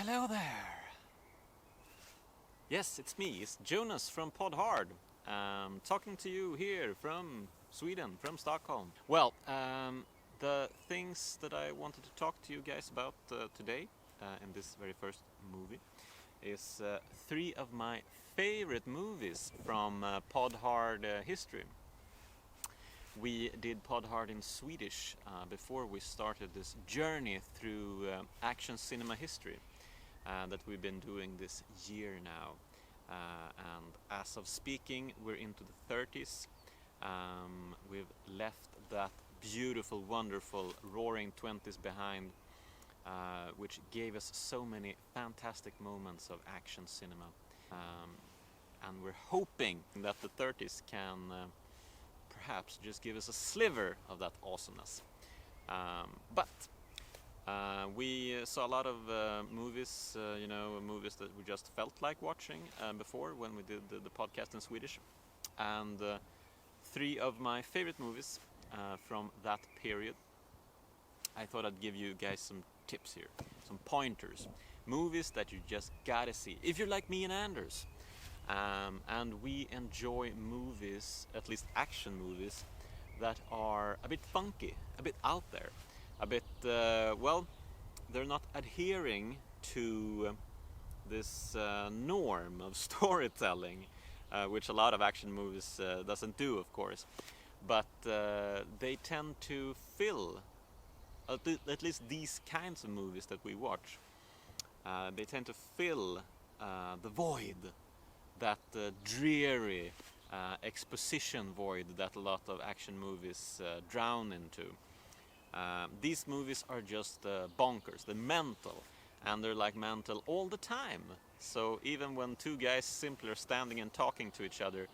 Hello there! Yes, it's me, it's Jonas from Pod Hard, talking to you here from Sweden, from Stockholm. Well, the things that I wanted to talk to you guys about today, in this very first movie, is three of my favorite movies from Pod Hard history. We did Pod Hard in Swedish before we started this journey through action cinema history that we've been doing this year now. And as of speaking, we're into the 30s. We've left that beautiful, wonderful, roaring 20s behind, which gave us so many fantastic moments of action cinema. And we're hoping that the 30s can perhaps just give us a sliver of that awesomeness. But we saw a lot of movies, movies that we just felt like watching before when we did the podcast in Swedish. And three of my favorite movies from that period. I thought I'd give you guys some tips here, some pointers. Movies that you just gotta see, if you're like me and Anders. And we enjoy movies, at least action movies, that are a bit funky, a bit out there, a bit, they're not adhering to this norm of storytelling, which a lot of action movies doesn't do, of course. But they tend to fill, at least these kinds of movies that we watch, they tend to fill the void, that dreary exposition void that a lot of action movies drown into. These movies are just bonkers, they're mental, and they're like mental all the time. So even when two guys simply are standing and talking to each other,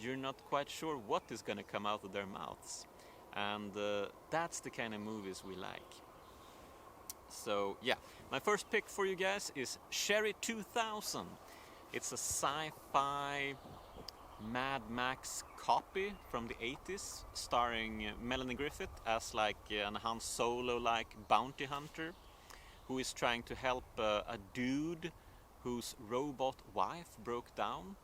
you're not quite sure what is going to come out of their mouths. And that's the kind of movies we like. So yeah, my first pick for you guys is Sheri 2000. It's a sci-fi Mad Max copy from the 80s, starring Melanie Griffith as like an Han Solo-like bounty hunter who is trying to help a dude whose robot wife broke down,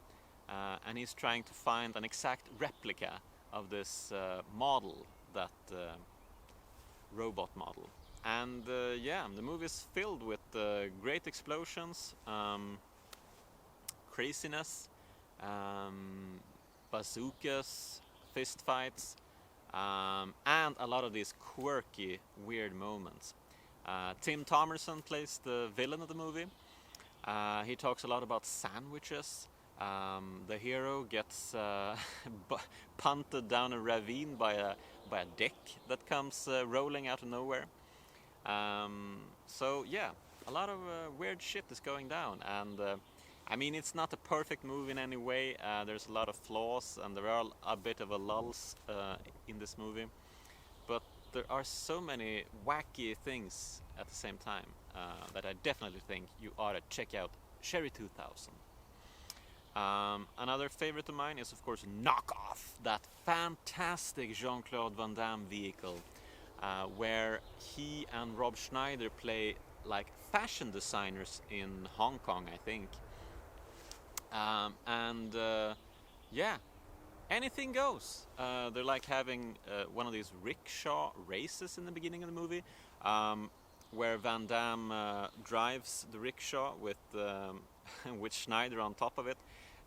and he's trying to find an exact replica of this model, that robot model. And the movie is filled with great explosions, craziness, bazookas, fistfights, and a lot of these quirky, weird moments. Tim Thomerson plays the villain of the movie. He talks a lot about sandwiches. The hero gets punted down a ravine by a deck that comes rolling out of nowhere. So yeah, a lot of weird shit is going down, and I mean, it's not a perfect movie in any way. There's a lot of flaws, and there are a bit of a lulls in this movie. But there are so many wacky things at the same time that I definitely think you ought to check out Sheri 2000. Another favorite of mine is, of course, Knockoff, that fantastic Jean-Claude Van Damme vehicle, where he and Rob Schneider play like fashion designers in Hong Kong, I think. Anything goes. They're like having one of these rickshaw races in the beginning of the movie, where Van Damme drives the rickshaw with with Schneider on top of it,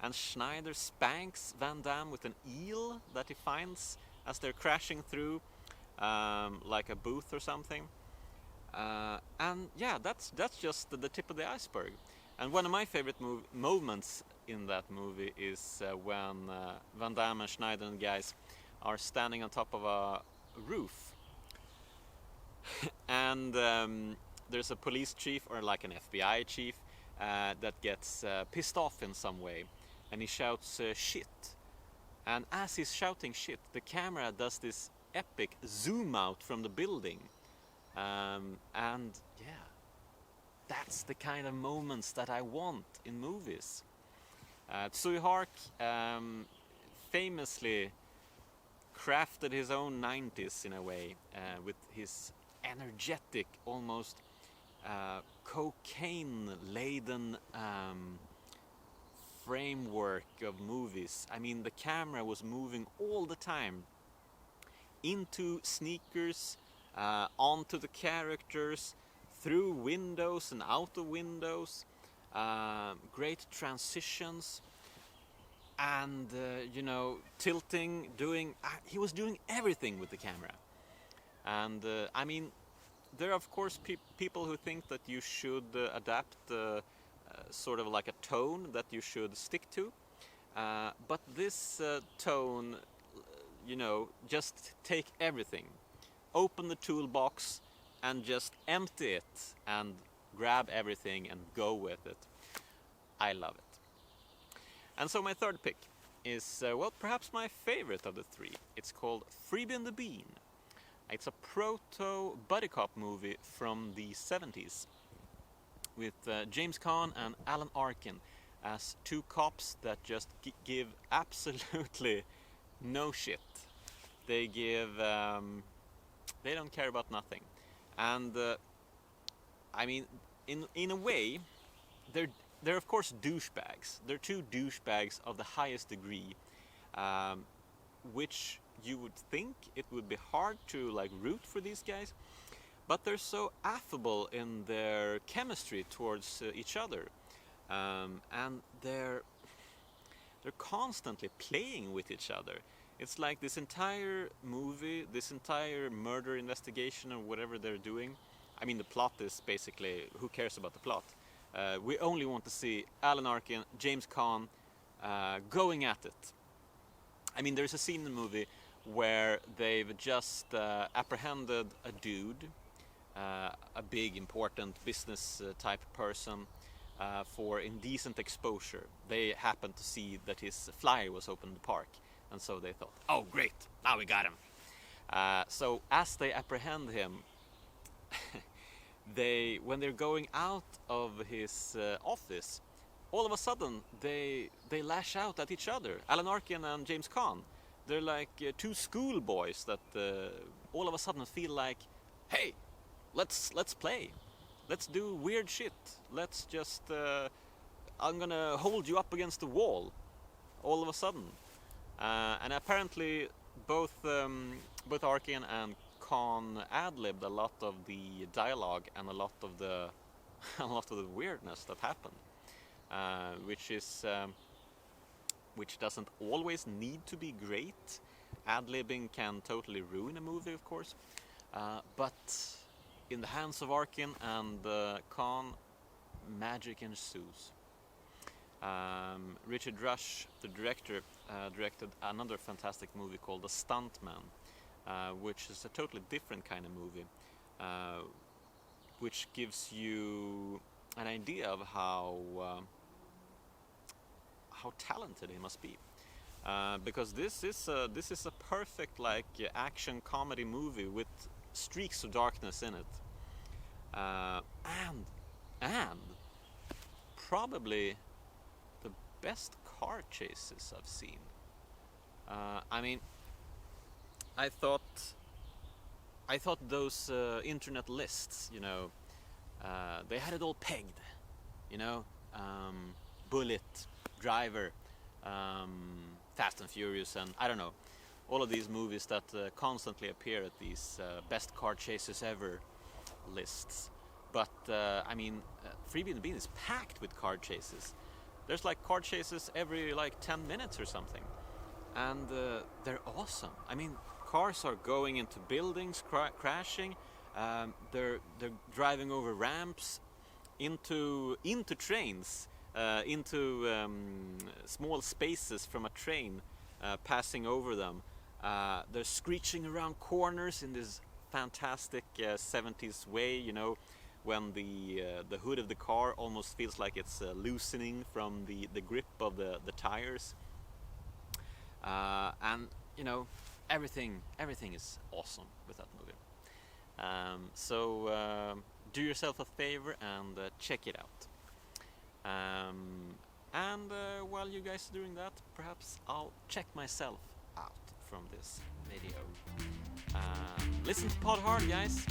and Schneider spanks Van Damme with an eel that he finds as they're crashing through like a booth or something. That's just the tip of the iceberg. And one of my favorite moments in that movie is when Van Damme and Schneider and guys are standing on top of a roof. And there's a police chief, or like an FBI chief, that gets pissed off in some way. And he shouts shit. And as he's shouting shit, the camera does this epic zoom out from the building. That's the kind of moments that I want in movies. Tsui Hark famously crafted his own 90s in a way, with his energetic, almost cocaine-laden framework of movies. I mean, the camera was moving all the time into sneakers, onto the characters, through windows and out of windows, great transitions, and tilting, he was doing everything with the camera. And I mean, there are of course people who think that you should adapt sort of like a tone that you should stick to, but this tone, just take everything, open the toolbox and just empty it and grab everything and go with it. I love it. And so my third pick is, perhaps my favorite of the three. It's called Freebie and the Bean. It's a proto-buddy cop movie from the 70s with James Caan and Alan Arkin as two cops that just give absolutely no shit. They don't care about nothing. And I mean, in a way, they're of course douchebags. They're two douchebags of the highest degree, which you would think it would be hard to like root for these guys, but they're so affable in their chemistry towards each other, and they're constantly playing with each other. It's like this entire movie, this entire murder investigation or whatever they're doing. I mean, the plot is basically, who cares about the plot? We only want to see Alan Arkin, James Caan going at it. I mean, there's a scene in the movie where they've just apprehended a dude, a big, important business type person, for indecent exposure. They happened to see that his flyer was open in the park, and so they thought, oh great, now we got him. So as they apprehend him, when they're going out of his office, all of a sudden they lash out at each other. Alan Arkin and James Caan, they're like two schoolboys that all of a sudden feel like, hey, let's play, let's do weird shit, let's just I'm gonna hold you up against the wall. All of a sudden, and apparently both Arkin and Caan ad-libbed a lot of the dialogue and a lot of the weirdness that happened, which doesn't always need to be great. Ad-libbing can totally ruin a movie, of course, but in the hands of Arkin and Caan, magic ensues. Richard Rush, the director, directed another fantastic movie called The Stuntman, which is a totally different kind of movie, which gives you an idea of how talented he must be, because this is a perfect like action comedy movie with streaks of darkness in it, and probably the best car chases I've seen. I mean, I thought those internet lists, they had it all pegged, Bullet, Driver, Fast and Furious, and I don't know, all of these movies that constantly appear at these best car chases ever lists. But I mean, Freebie and the Bean is packed with car chases. There's like car chases every like 10 minutes or something, and they're awesome. I mean, cars are going into buildings, crashing. They're driving over ramps, into trains, into small spaces from a train, passing over them. They're screeching around corners in this fantastic 70s way, when the hood of the car almost feels like it's loosening from the grip of the tires. And everything is awesome with that movie. So do yourself a favor and check it out. And while you guys are doing that, perhaps I'll check myself out from this video. Listen to Pod Hard, guys.